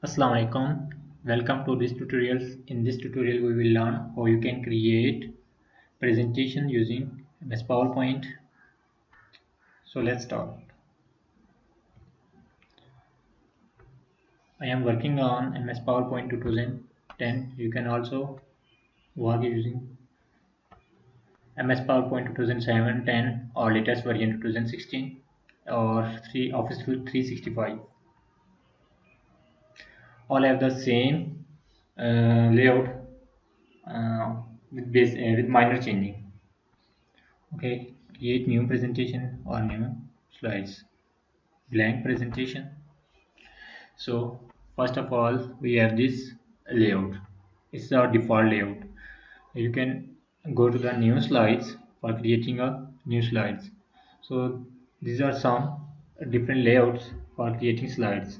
Assalamu alaikum. Welcome to this tutorial. In this tutorial, we will learn how you can create presentation using MS PowerPoint. So let's start. I am working on MS PowerPoint 2010. You can also work using MS PowerPoint 2007, 10 or latest version 2016 or 3 Office 365. All have the same layout with minor changing. Okay, create new presentation or new slides. Blank presentation. So first of all, we have this layout. It's our default layout. You can go to the new slides for creating a new slides. So these are some different layouts for creating slides.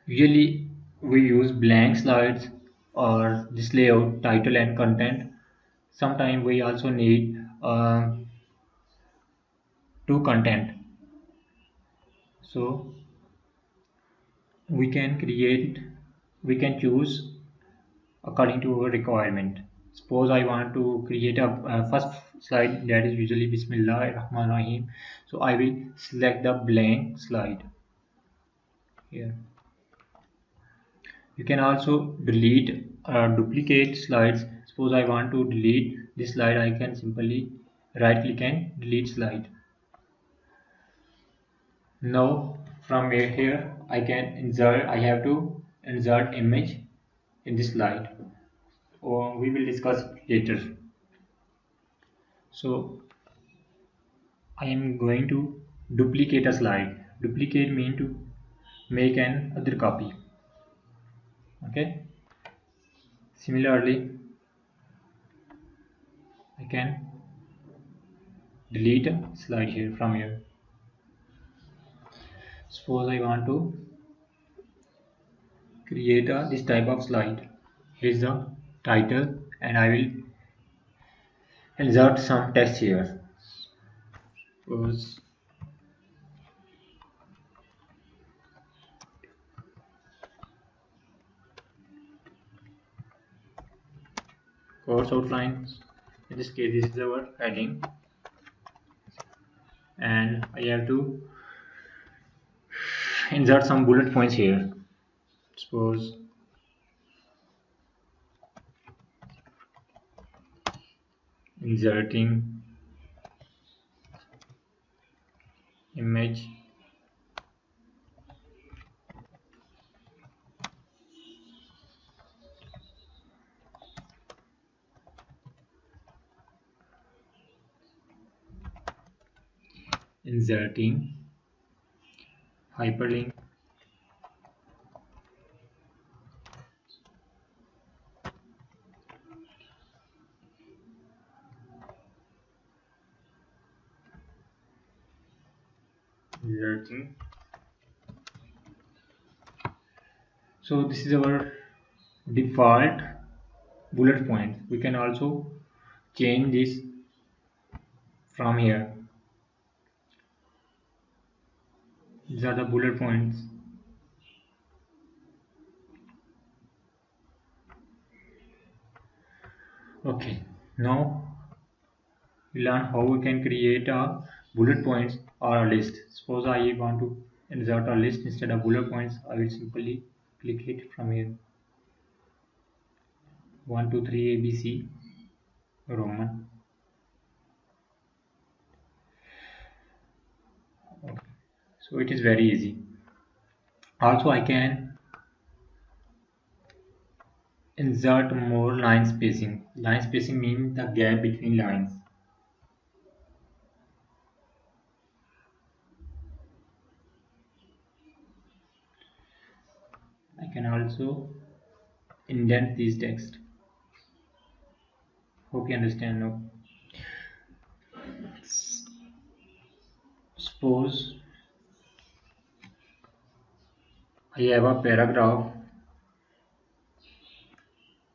Usually we use blank slides or this layout, title and content. Sometimes we also need two content. So we can choose according to our requirement. Suppose I want to create a first slide that is usually Bismillah Rahman Rahim. So I will select the blank slide here. You can also delete duplicate slides. Suppose I want to delete this slide, I can simply right click and delete slide. Now from here I have to insert image in this slide, or we will discuss later. So I am going to duplicate a slide. Duplicate mean to make an other copy. Okay. Similarly, I can delete a slide here from here. Suppose I want to create this type of slide. Here is the title, and I will insert some text here. Suppose course outlines. In this case, this is our heading, and I have to insert some bullet points here. Suppose inserting image inserting hyperlink inserting. So this is our default bullet points. We can also change this from here. These are the bullet points. Okay, now we learn how we can create a bullet points or a list. Suppose I want to insert a list instead of bullet points. I will simply click it from here. 1 2 3 ABC Roman. Okay. So it is very easy. Also I can insert more line spacing. Line spacing means the gap between lines. I can also indent these text. Hope you understand now. Suppose I have a paragraph.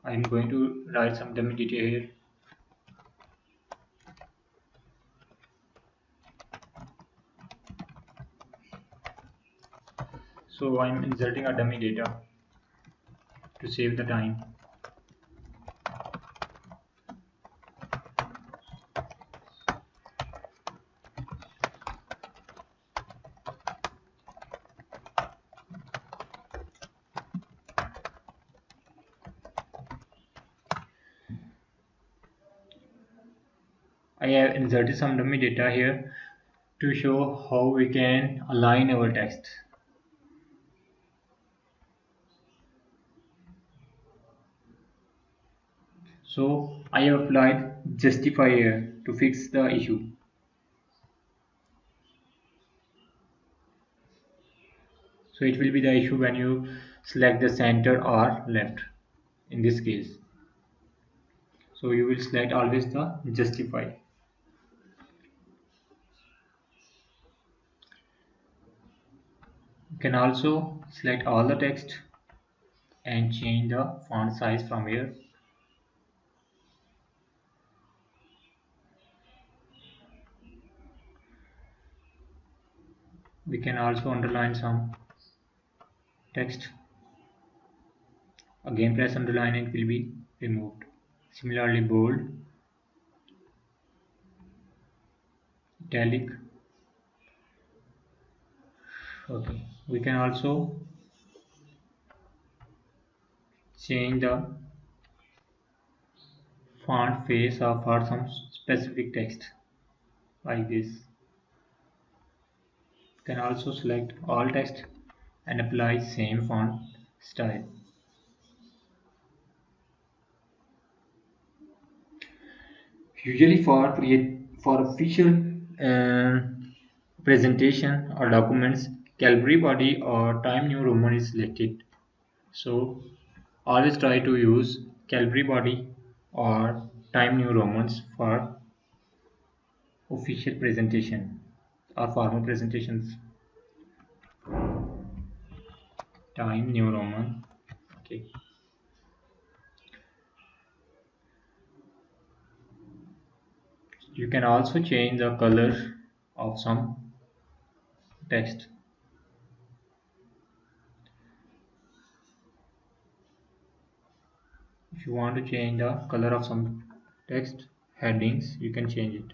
I am going to write some dummy detail here. So I'm inserting a dummy data to save the time. I have inserted some dummy data here to show how we can align our text. So I have applied justify here to fix the issue. So it will be the issue when you select the center or left in this case. So you will select always the justify. You can also select all the text and change the font size from here. We can also underline some text. Again press underline and it will be removed. Similarly bold, italic. Okay, we can also change the font face of for some specific text like this. You can also select all text and apply same font style. Usually for official presentation or documents, Calvary body or Time New Roman is selected. So always try to use Calvary body or Time New Romans for official presentation or formal presentations. Time New Roman. Okay. You can also change the color of some text. If you want to change the color of some text headings, you can change it.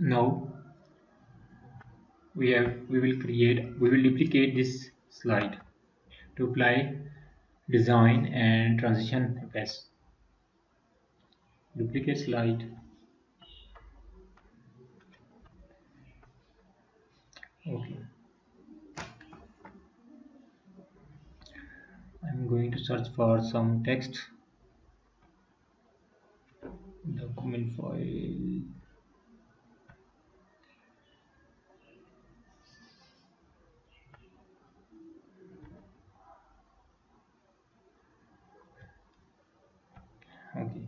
Now we will duplicate this slide to apply design and transition effects. Duplicate slide. Okay. I'm going to search for some text. Document file. Okay.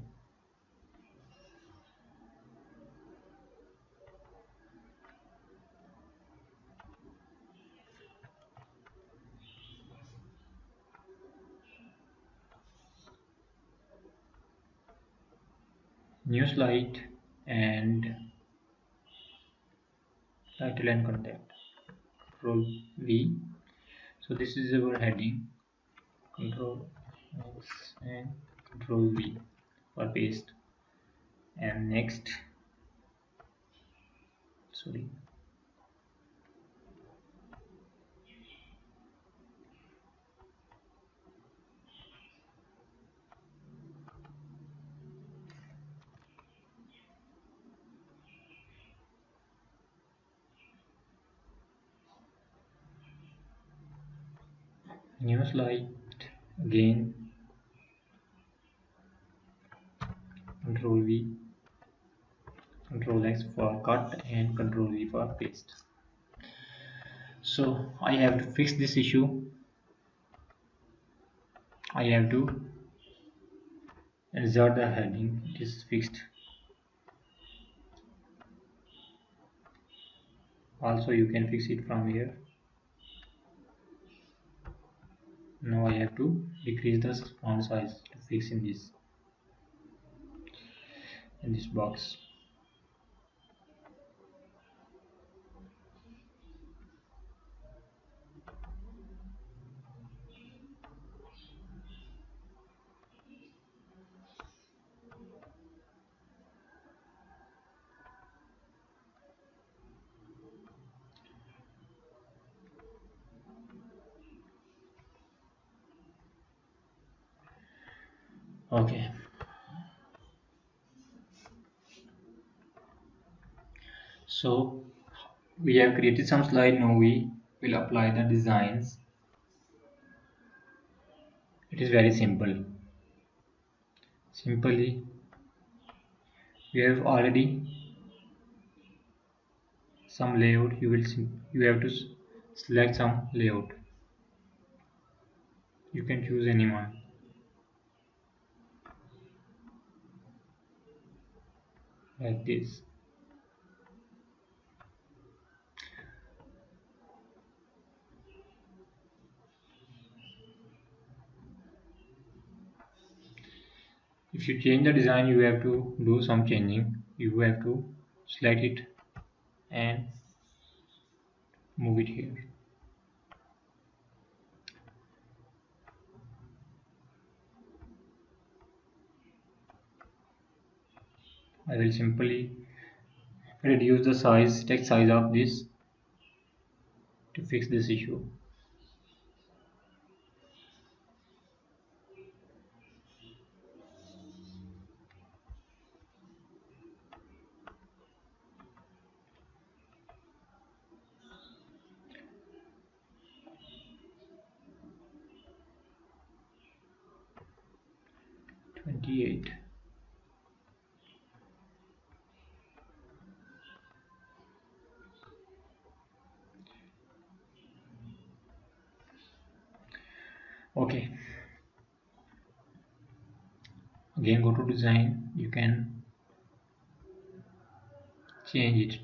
New slide and title and content. Control V. So this is our heading. Control X and Control V for paste. And next, sorry, new slide again. Control V, Control X for cut and Control V for paste. So I have to fix this issue. I have to insert the heading. It is fixed. Also you can fix it from here. Now I have to decrease the font size to fix in this box. Okay, so we have created some slide. Now we will apply the designs. It is very simple. Simply, we have already some layout. You have to select some layout. You can choose anyone like this. If you change the design, you have to do some changing. You have to select it and move it here. I will simply reduce the text size of this to fix this issue. '28. Okay. Again, go to design. You can change it.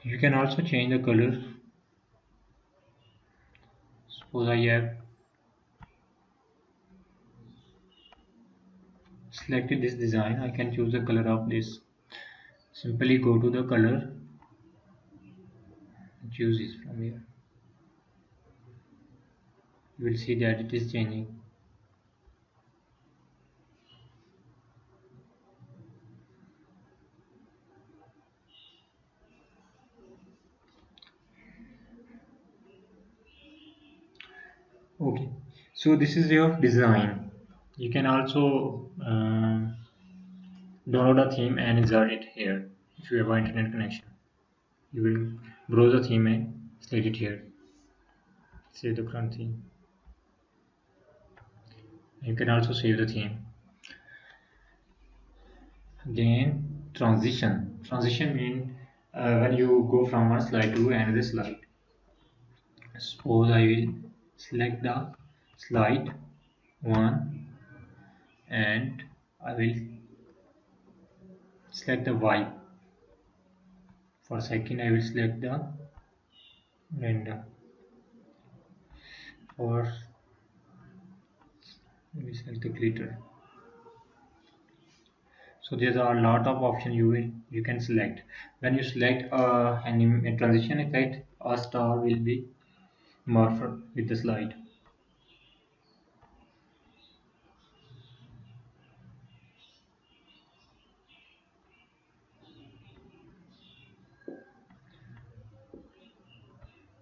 You can also change the color. Suppose I have selected this design, I can choose the color of this. Simply go to the color, choose it from here. You will see that it is changing. Okay, so this is your design. You can also download a theme and insert it here if you have an internet connection. You will browse the theme and select it here. Save the current theme. You can also save the theme. Then transition. Transition means when you go from one slide to another slide. Suppose I will select the slide 1 and I will select the Y. For second I will select the random. For I will select the glitter. So there are a lot of options you can select. When you select a transition effect, a star will be morphed with the slide.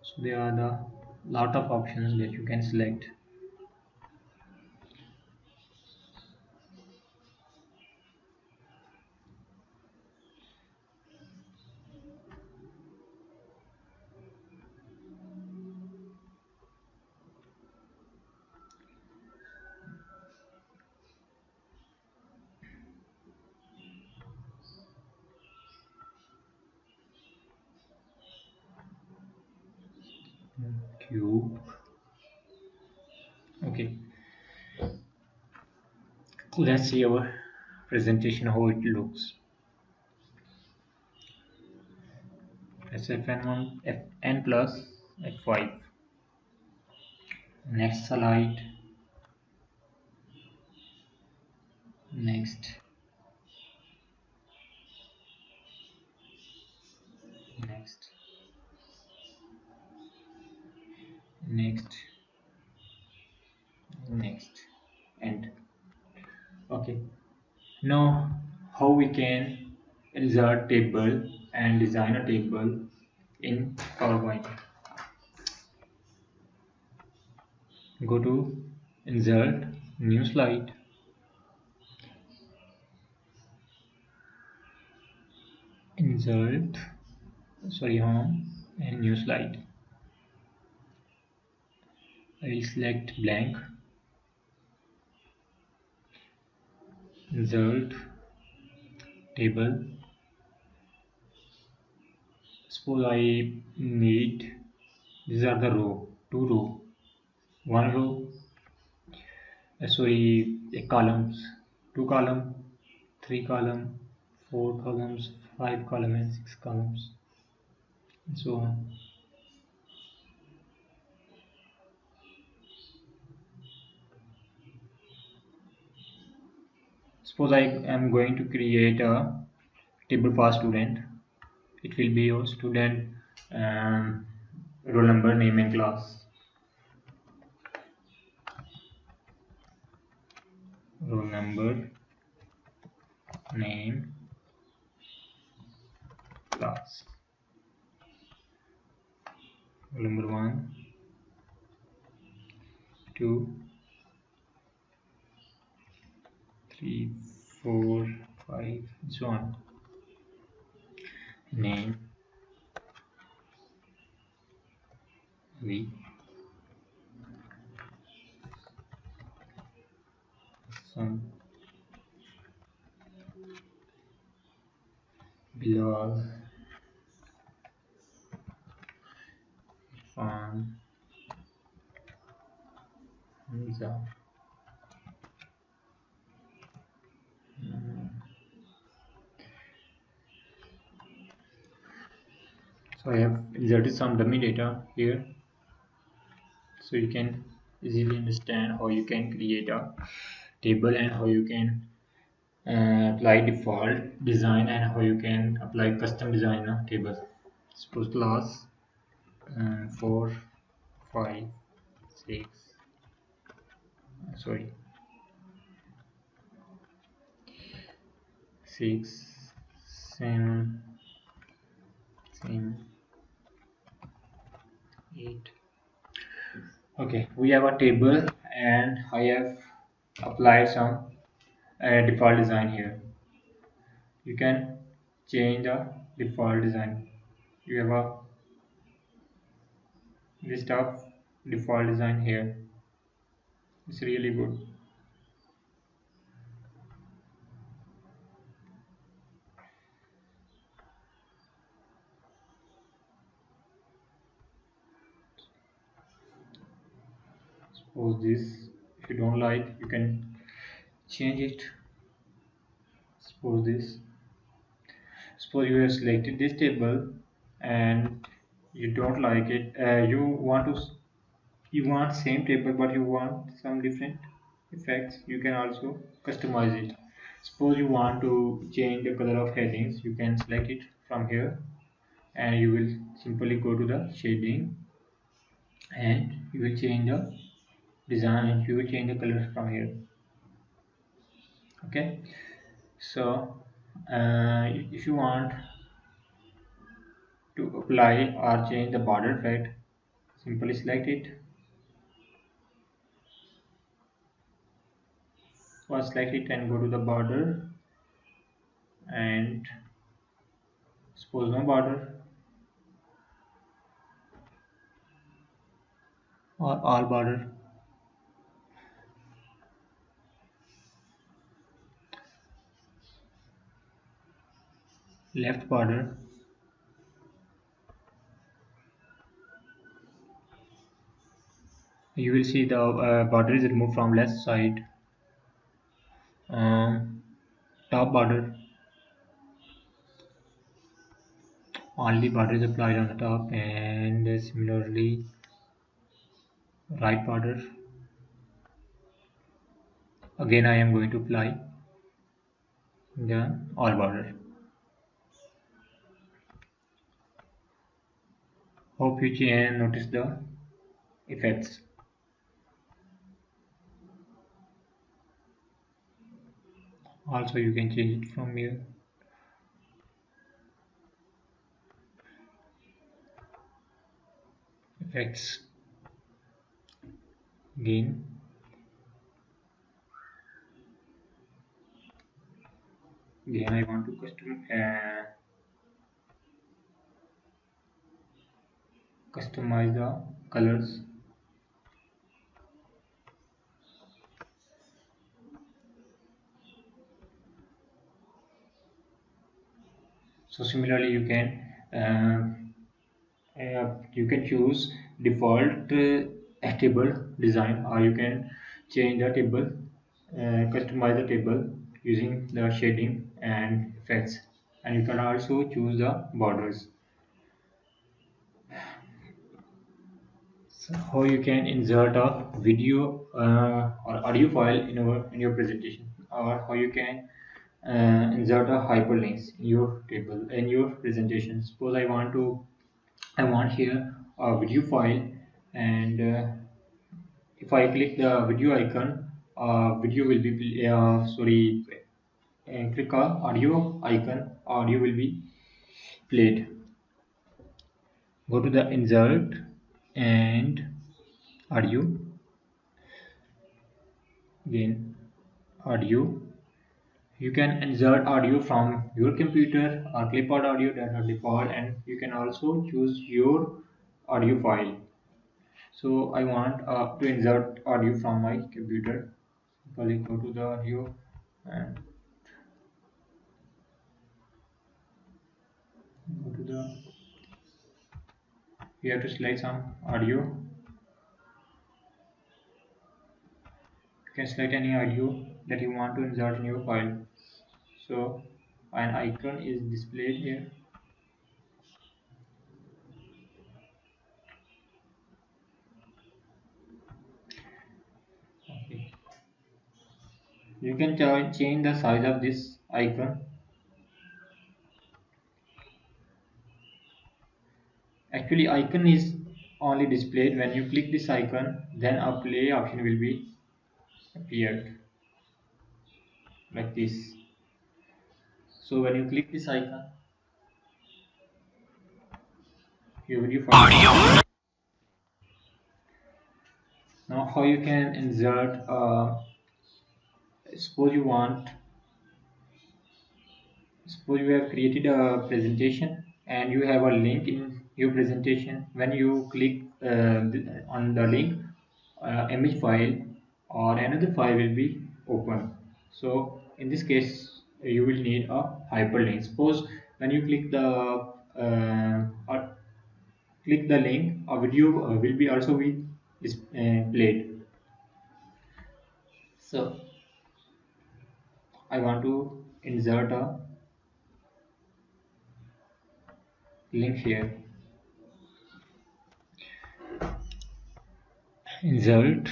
So there are the lot of options that you can select. cube. Okay, let's see our presentation how it looks. Fn1 fn plus f5. Next slide. Next. Next. Next. Next. And okay. Now how we can insert table and design a table in PowerPoint. Go to insert, new slide, insert, sorry, home and new slide. I will select blank, insert, table. Suppose I need, these are the row, two row, one row, sorry, columns, two column, three column, four columns, five column and six columns, and so on. Suppose I am going to create a table for student. It will be your student roll number, name and class. Roll number, name, class. Roll number 1, 2, 3, 4, 5, and so on. Name, V, some, Bilal, Irfan, Hamza. So I have inserted some dummy data here, so you can easily understand how you can create a table and how you can apply default design and how you can apply custom design a table. Suppose class 4, 5, 6, sorry, 6, 7, 8. Okay, we have a table and I have applied some default design here. You can change the default design. You have a list of default design here. It's really good. Suppose this, if you don't like, you can change it. Suppose this. Suppose you have selected this table and you don't like it. You want same table but you want some different effects. You can also customize it. Suppose you want to change the color of headings. You can select it from here and you will simply go to the shading and you will change the design. You will change the color from here. Okay, so if you want to apply or change the border effect, simply select it. First select it and go to the border and suppose no border or all border. Left border, You will see the border is removed from left side. Top border, only border is applied on the top, and similarly right border. Again I am going to apply the all border. Hope you can notice the effects. Also you can change it from here. Effects, again I want to customize the colors. So similarly you can choose default table design, or you can change the table, customize the table using the shading and effects, and you can also choose the borders. So how you can insert a video or audio file in your presentation, or how you can insert a hyperlinks in your table in your presentation. Suppose I want here a video file, and if I click the video icon, video will be click on audio icon, audio will be played. Go to the insert and audio, again audio. You can insert audio from your computer or clipboard audio that are default, and you can also choose your audio file. So I want to insert audio from my computer. Simply go to the audio and go to the, you have to select some audio. You can select any audio that you want to insert in your file. So an icon is displayed here. Okay. You can change the size of this icon. Actually icon is only displayed when you click this icon, then a play option will be appeared like this. So when you click this icon, your video file. Now how you can insert, suppose you want, suppose you have created a presentation and you have a link in your presentation. When you click on the link, image file or another file will be open. So in this case you will need a hyperlink. Suppose when you or click the link, a video will be also be played. So I want to insert a link here. Insert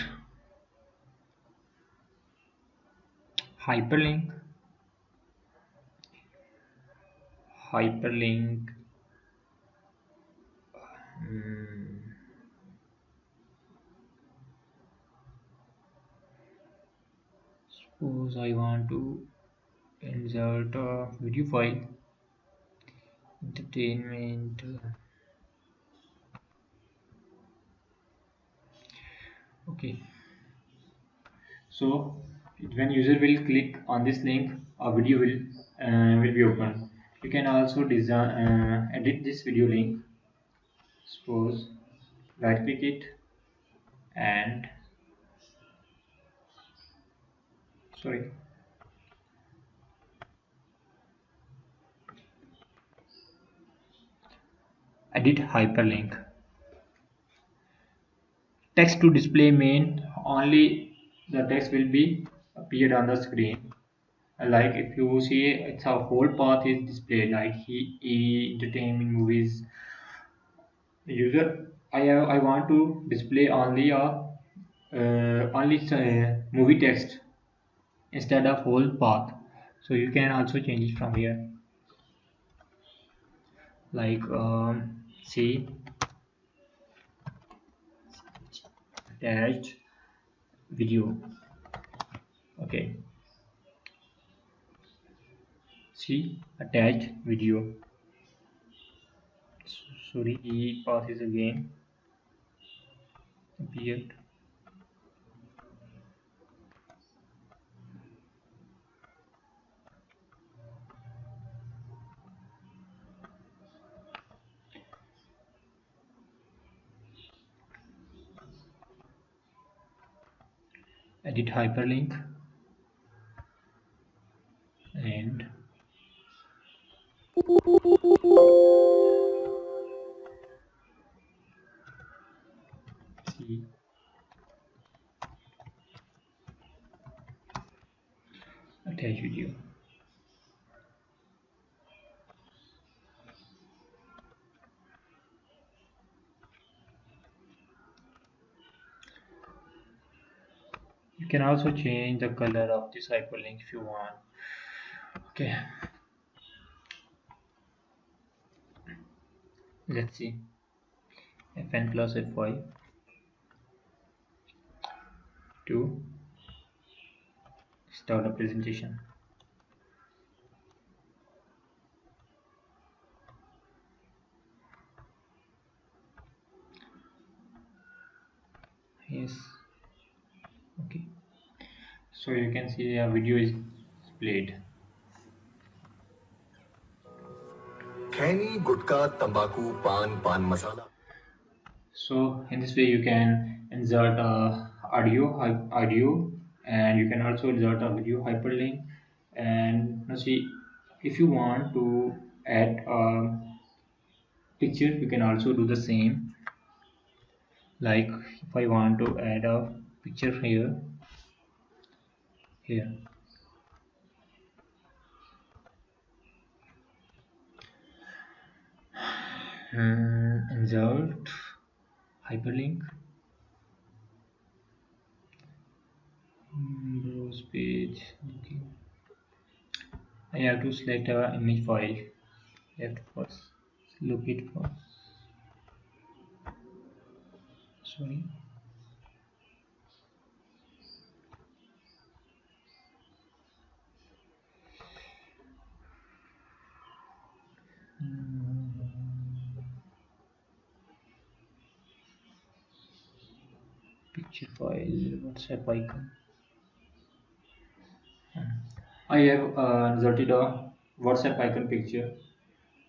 hyperlink, hyperlink. Hmm. Suppose I want to insert a video file, entertainment. Okay. So when user will click on this link, a video will be open. You can also design edit this video link. Suppose right click it and sorry, edit hyperlink. text to display mean only the text will be appeared on the screen. Like if you see it's a whole path is displayed, like he entertainment movies user. I want to display only a only movie text instead of whole path. So you can also change it from here, like see attached video. Okay, see attached video. Sorry, e path is again appeared. Edit hyperlink and see attached video. You can also change the color of this hyperlink if you want. Okay, let's see. Fn plus F5 to start a presentation. Yes, okay. So you can see a video is played. खैनी गुटखा तंबाकू पान पान मसाला. So in this way you can insert audio, and you can also insert a video hyperlink. And now see, if you want to add a picture, you can also do the same. Like if I want to add a picture here, insert hyperlink, browse page. Okay, I have to select a image file. Left first, look it first. Sorry. Picture file, WhatsApp icon. I have inserted a WhatsApp icon picture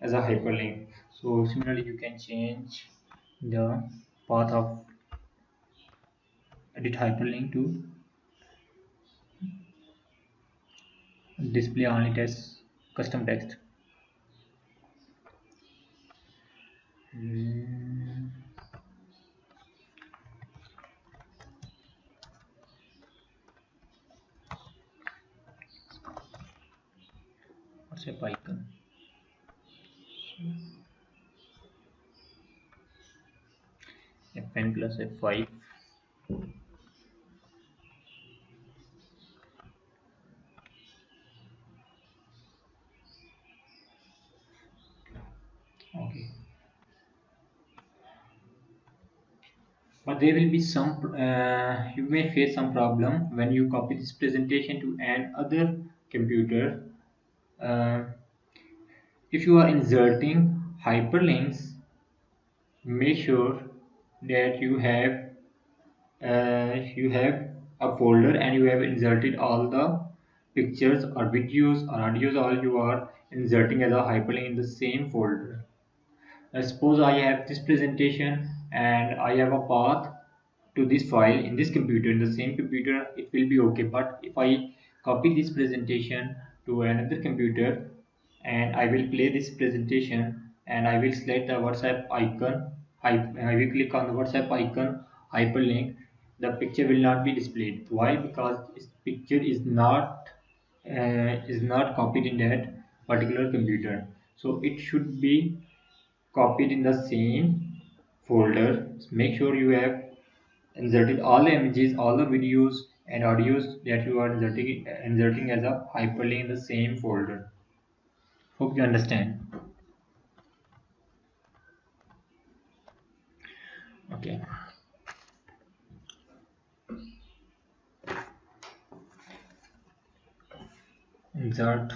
as a hyperlink. So similarly, you can change the path of edit hyperlink to display only text, custom text. WhatsApp icon. Fn plus F5. Okay, but there will be some you may face some problem when you copy this presentation to an other computer. uh, if you are inserting hyperlinks, make sure that you have a folder and you have inserted all the pictures or videos or audios all you are inserting as a hyperlink in the same folder. Suppose I have this presentation and I have a path to this file in this computer, in the same computer it will be okay. But if I copy this presentation to another computer and I will play this presentation and I will select the WhatsApp icon, I will click on the WhatsApp icon hyperlink, the picture will not be displayed. Why? Because this picture is not copied in that particular computer. So it should be copied in the same folder. Make sure you have inserted all the images, all the videos and audios that you are inserting as a hyperlink in the same folder. Hope you understand. Okay. Insert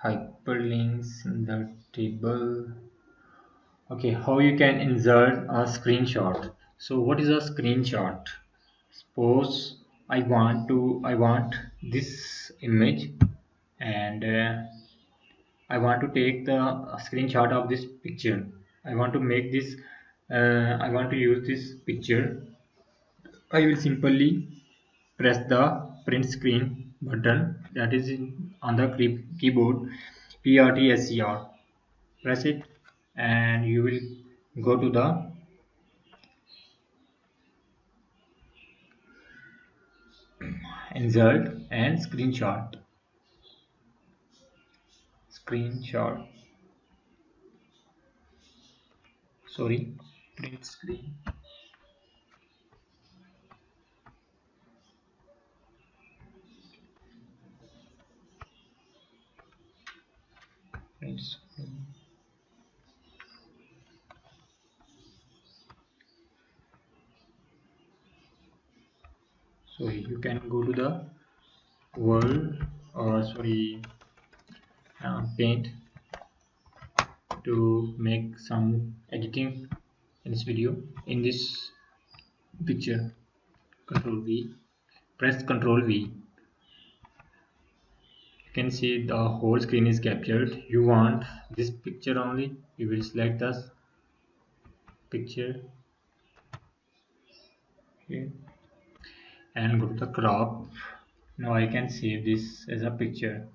hyperlinks in the table. Okay, how you can insert a screenshot. So what is a screenshot? Suppose I want this image, and I want to take the screenshot of this picture. I want to make this I want to use this picture. I will simply press the print screen button, that is on the keyboard, PRTSCR. Press it and you will go to the insert and screenshot, sorry, print screen. Print screen. So you can go to the world, or sorry, paint, to make some editing in this video, in this picture. Control V, press Control V. You can see the whole screen is captured. You want this picture only, you will select this picture here and go to the crop. Now I can save this as a picture.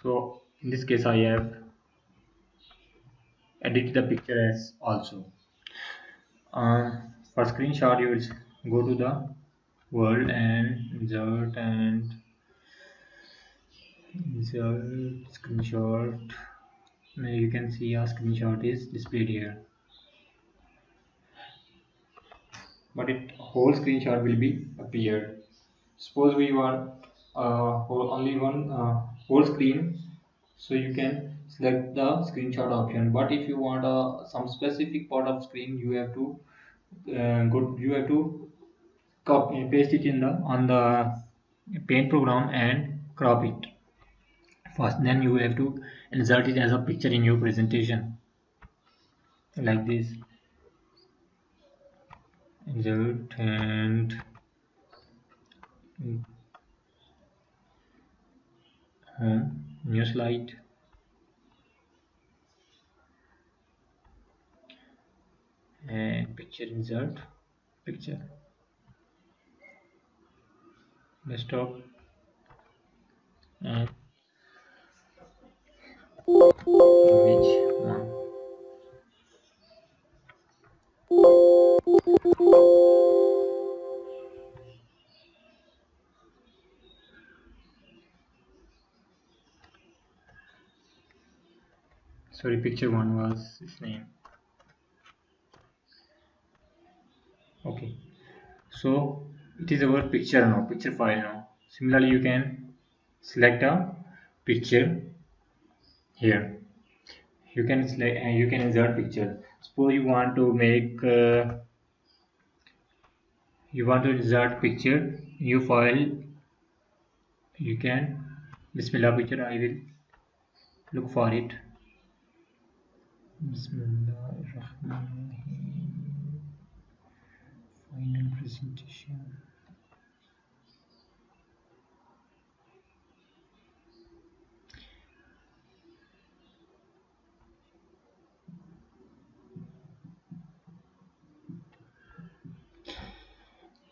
So in this case I have edited the picture as also. For screenshot you will go to the world and insert screenshot. Now you can see a screenshot is displayed here, but it whole screenshot will be appeared. Suppose we want only one whole screen, so you can select the screenshot option. But if you want some specific part of screen, you have to you have to copy paste it in the on the paint program and crop it first. Then you have to insert it as a picture in your presentation like this. Insert and home, new slide, and picture, insert picture, desktop, and image one. Sorry, picture one was its name. Okay, so it is our picture now, picture file now. Similarly, you can select a picture here. You can select and you can insert picture. Suppose you want to make you want to insert picture new file. You can Bismillah picture. I will look for it. Bismillahirrahmanirrahim. Final presentation.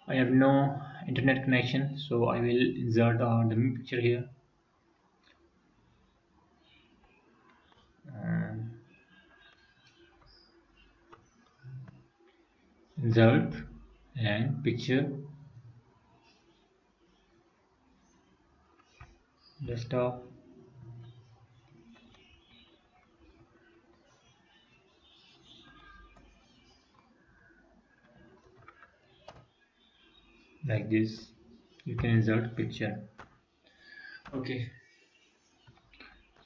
I have no internet connection, so I will insert a dummy picture here. insert and picture, desktop, like this. You can insert picture. Okay,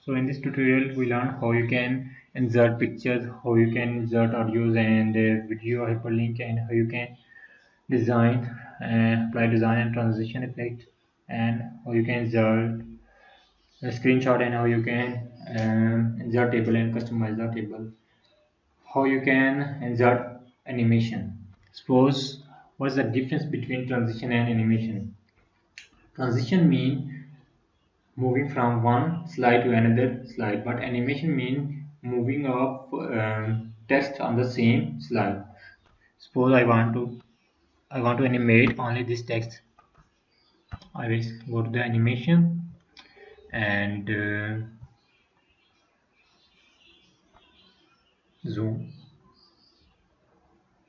so in this tutorial we learn how you can insert pictures, how you can insert audios and video hyperlink, and how you can design and apply design and transition effect, and how you can insert a screenshot, and how you can insert table and customize the table, how you can insert animation. Suppose, what's the difference between transition and animation? Transition mean moving from one slide to another slide, but animation mean moving of text on the same slide. Suppose I want to animate only this text. I will go to the animation and zoom,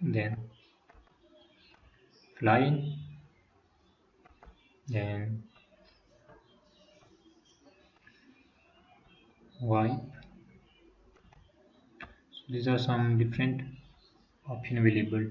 then fly in, then wipe. So these are some different options available.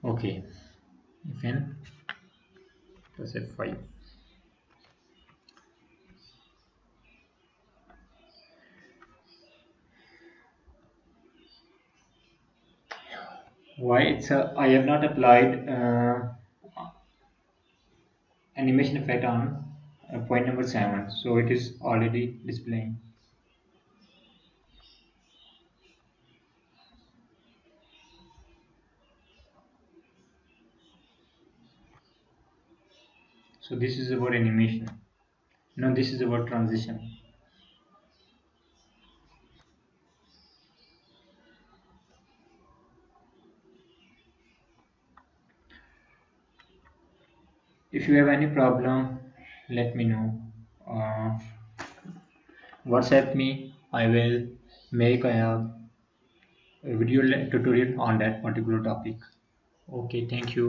Okay, then press F5. Why I have not applied animation effect on point number 7, so it is already displaying. So this is about animation. No, this is about transition. If you have any problem, let me know. WhatsApp me. I will make a video tutorial on that particular topic. Okay, thank you.